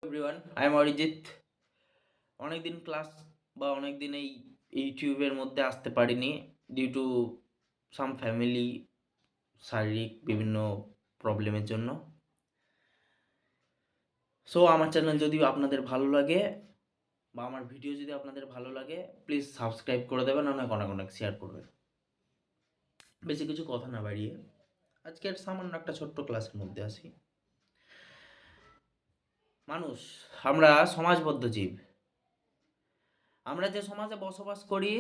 Everyone, I am Arijit. অনেকদিন class বা অনেকদিন এই ইউটিউবের মধ্যে আসতে পারিনি ডিউ টু সাম ফ্যামিলি শারীরিক বিভিন্ন প্রবলেমের জন্য। সো আমার চ্যানেল যদি আপনাদের ভালো লাগে বা আমার ভিডিও যদি আপনাদের ভালো লাগে, প্লিজ সাবস্ক্রাইব করে দেবেন, অনেক অনেক অনেক শেয়ার করবেন। বেশি কিছু কথা না বাড়িয়ে আজকের সামান্য একটা ছোট্ট ক্লাসের মধ্যে আসি। মানুষ, আমরা সমাজবদ্ধ জীব। আমরা যে সমাজে বসবাস করি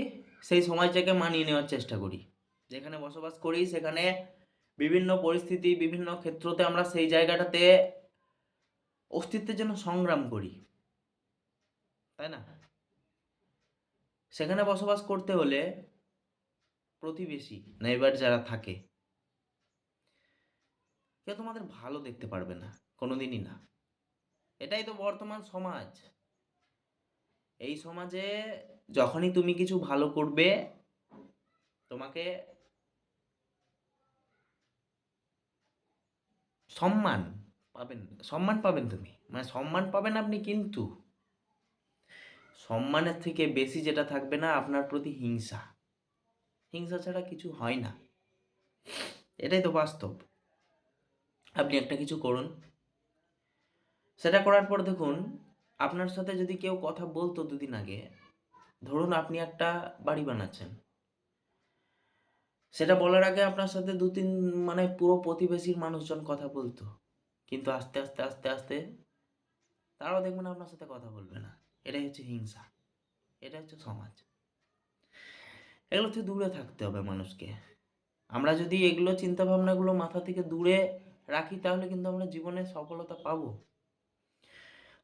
সেই সমাজটাকে মানিয়ে নেওয়ার চেষ্টা করি। যেখানে বসবাস করি সেখানে বিভিন্ন পরিস্থিতি, বিভিন্ন ক্ষেত্রতে আমরা সেই জায়গাটাতে অস্তিত্বের জন্য সংগ্রাম করি, তাই না? সেখানে বসবাস করতে হলে প্রতিবেশী, নেইবার যারা থাকে, কেউ তোমাদের ভালো দেখতে পারবে না, কোনোদিনই না। এটাই তো বর্তমান সমাজ। এই সমাজে যখনই তুমি কিছু ভালো করবে, তোমাকে সম্মান পাবেন, সম্মান পাবেন তুমি, মানে সম্মান পাবেন আপনি, কিন্তু সম্মানের থেকে বেশি যেটা থাকবে না আপনার প্রতি হিংসা। হিংসা ছাড়া কিছু হয় না, এটাই তো বাস্তব। আপনি একটা কিছু করুন, সেটা করার পর দেখুন আপনার সাথে যদি কেউ কথা বলতো দুদিন আগে, ধরুন আপনি একটা বাড়ি বানাচ্ছেন, সেটা বলার আগে আপনার সাথে দু তিন মানে পুরো প্রতিবেশীর মানুষজন কথা বলতো, কিন্তু আস্তে আস্তে আস্তে আস্তে তারাও দেখবেন আপনার সাথে কথা বলবে না। এটাই হচ্ছে হিংসা, এটা হচ্ছে সমাজ। এগুলো থেকে দূরে থাকতে হবে মানুষকে। আমরা যদি এগুলো চিন্তাভাবনাগুলো মাথা থেকে দূরে রাখি, তাহলে কিন্তু আমরা জীবনে সফলতা পাবো।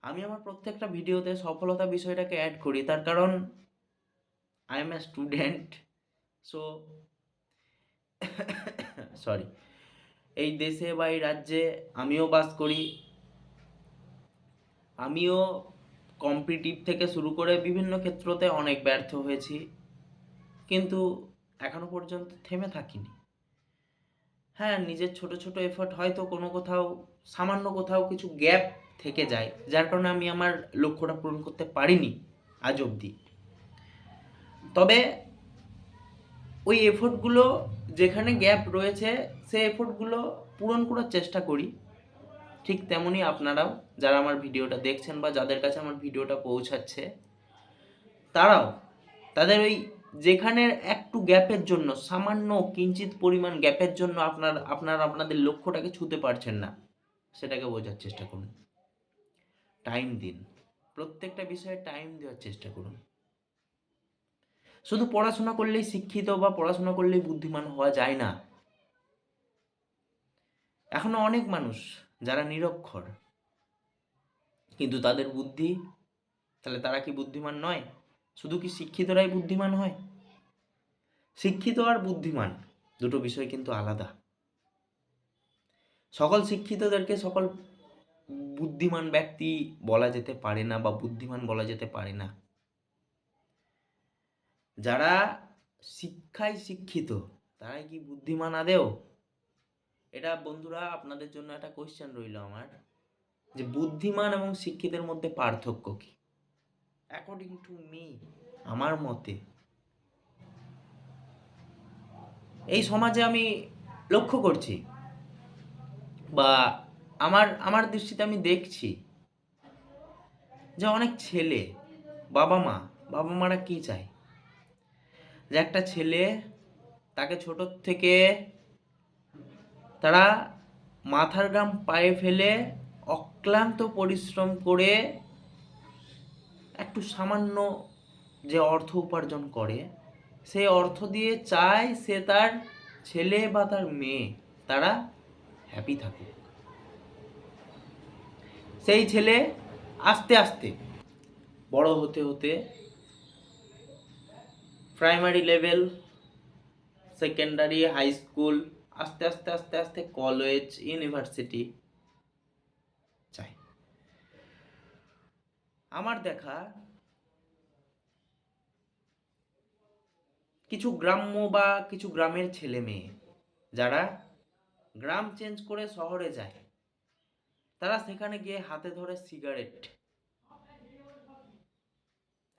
আমি আমার প্রত্যেকটা ভিডিওতে সফলতা বিষয়টাকে অ্যাড করি, তার কারণ I M a student. So sorry, এই দেশে বা এই রাজ্যে আমিও বাস করি। আমিও কম্পিটিটিভ থেকে শুরু করে বিভিন্ন ক্ষেত্রতে অনেক ব্যর্থ হয়েছি, কিন্তু এখনো পর্যন্ত থেমে থাকিনি। হ্যাঁ, নিজের ছোট ছোট এফোর্ট হয়তো কোনো কোথাও সামান্য কোথাও কিছু গ্যাপ থেকে যায়, যার কারণে আমি আমার লক্ষ্যটা পূরণ করতে পারিনি আজ অবধি। তবে ওই এফোর্টগুলো যেখানে গ্যাপ রয়েছে, সেই এফোর্টগুলো পূরণ করার চেষ্টা করি। ঠিক তেমনই আপনারাও যারা আমার ভিডিওটা দেখছেন বা যাদের কাছে আমার ভিডিওটা পৌঁছাচ্ছে, তারাও তাদের ওই যেখানে একটু গ্যাপের জন্য, সামান্য কিঞ্চিত পরিমাণ গ্যাপের জন্য আপনাদের লক্ষ্যটাকে ছুঁতে পারছেন না, সেটাকে বোঝার চেষ্টা করুন। টাইম দিন, প্রত্যেকটা বিষয়ে টাইম দেওয়ার চেষ্টা করুন। শুধু পড়াশোনা করলেই শিক্ষিত বা পড়াশোনা করলেই বুদ্ধিমান হওয়া যায় না। এখনো অনেক মানুষ যারা নিরক্ষর, কিন্তু তাদের বুদ্ধি, তাহলে তারা কি বুদ্ধিমান নয়? শুধু কি শিক্ষিতরাই বুদ্ধিমান হয়? শিক্ষিত আর বুদ্ধিমান দুটো বিষয় কিন্তু আলাদা। সকল শিক্ষিতদেরকে সকল বুদ্ধিমান ব্যক্তি বলা যেতে পারে না বা বুদ্ধিমান বলা যেতে পারে না। যারা শিক্ষায় শিক্ষিত তারাই কি বুদ্ধিমান আদেও? এটা বন্ধুরা আপনাদের জন্য একটা কোয়েশ্চেন রইল আমার, যে বুদ্ধিমান এবং শিক্ষিতের মধ্যে পার্থক্য কি? অ্যাকর্ডিং টু মি, আমার মতে এই সমাজে আমি লক্ষ্য করছি বা আমার আমার দৃষ্টিতে আমি দেখছি যে অনেক ছেলে, বাবা মারা কি চায়, যে একটা ছেলে, তাকে ছোট থেকে তারা মাথার ঘাম পায়ে ফেলে অক্লান্ত পরিশ্রম করে একটু সামান্য যে অর্থ উপার্জন করে, সেই অর্থ দিয়ে চায় সে তার ছেলে বা তার মেয়ে তারা হ্যাপি থাকুক। সেই ছেলে আস্তে আস্তে বড় হতে হতে primary level, secondary, high school, আস্তে আস্তে আস্তে আস্তে কলেজ, ইউনিভার্সিটি চায়। আমার দেখা কিছু গ্রাম্য বা কিছু গ্রামের ছেলে মেয়ে যারা গ্রাম চেঞ্জ করে শহরে যায়, তারা সেখানে গিয়ে হাতে ধরে সিগারেট।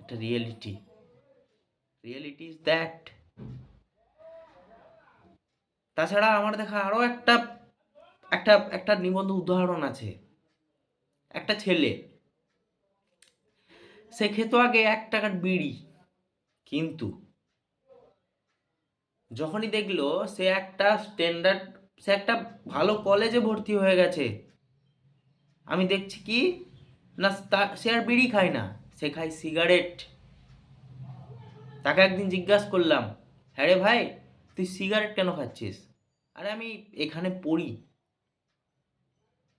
একটা রিয়েলিটি ইজ দ্যাট। তাছাড়া আমার দেখা আরো একটা একটা একটা নিবন্ধ উদাহরণ আছে। একটা ছেলে, সে খেত আগে 1 টাকার বিড়ি, কিন্তু যখনই দেখলো সে একটা ভালো কলেজে ভর্তি হয়ে গেছে, আমি দেখছি কি না, সে আর বিড়ি খায় না, সে খায় সিগারেট। তাকে একদিন জিজ্ঞাসা করলাম, হ্যাঁ রে ভাই, তুই সিগারেট কেন খাচ্ছিস? আরে আমি এখানে পড়ি।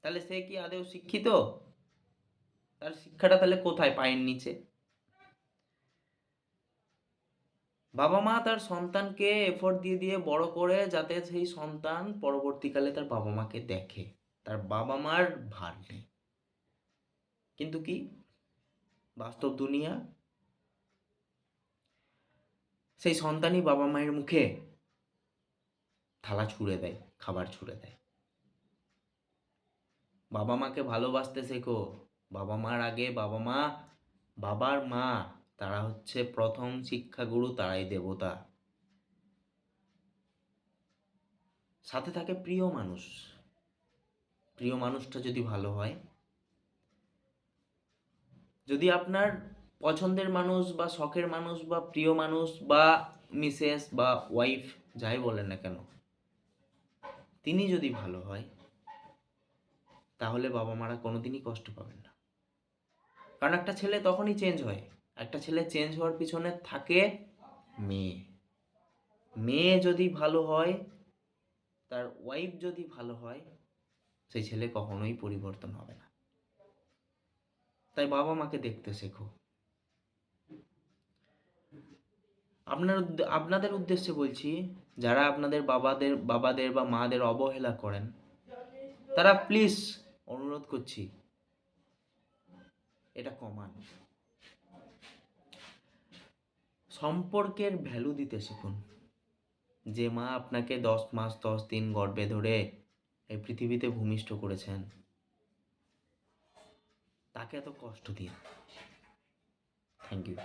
তাহলে সে কি আদৌ শিক্ষিত? তার শিক্ষাটা তাহলে কোথায়? পায়ের নিচে। বাবা মা তার সন্তানকে এফোর্ট দিয়ে দিয়ে বড় করে, যাতে সেই সন্তান পরবর্তীকালে তার বাবা মাকে দেখে, তার বাবা মার ভার নেই। কিন্তু কি বাস্তব দুনিয়া, সেই সন্তানই বাবা মায়ের মুখে থালা ছুঁড়ে দেয়, খাবার ছুঁড়ে দেয়। বাবা মাকে ভালোবাসতে শেখো। বাবা মার আগে বাবার মা, তারা হচ্ছে প্রথম শিক্ষাগুরু, তারাই দেবতা। সাথে থাকে প্রিয় মানুষ। প্রিয় মানুষটা যদি ভালো হয়, যদি আপনার পছন্দের মানুষ বা শখের মানুষ বা প্রিয় মানুষ বা মিসেস বা ওয়াইফ, যাই বলেন না কেন, তিনি যদি ভালো হয়, তাহলে বাবা মারা কোনোদিনই কষ্ট পাবেন না। কারণ একটা ছেলে তখনই চেঞ্জ হয়, একটা ছেলে চেঞ্জ হওয়ার পিছনে থাকে মেয়ে। মেয়ে যদি ভালো হয়, তার ওয়াইফ যদি ভালো হয়, সেই ছেলে কখনোই পরিবর্তন হবে না। তাই বাবা মাকে দেখতে শেখো। আপনাদের উদ্দেশ্যে বলছি, যারা আপনাদের বাবাদের বা মাদের অবহেলা করেন, তারা প্লিজ অনুরোধ করছি, এটা কমান। সম্পর্কের ভ্যালু দিতে শিখুন। যে মা আপনাকে 10 মাস 10 দিন গর্ভে ধরে এই পৃথিবীতে ভূমিষ্ঠ করেছেন, তাকে এত কষ্ট দিন। Thank you.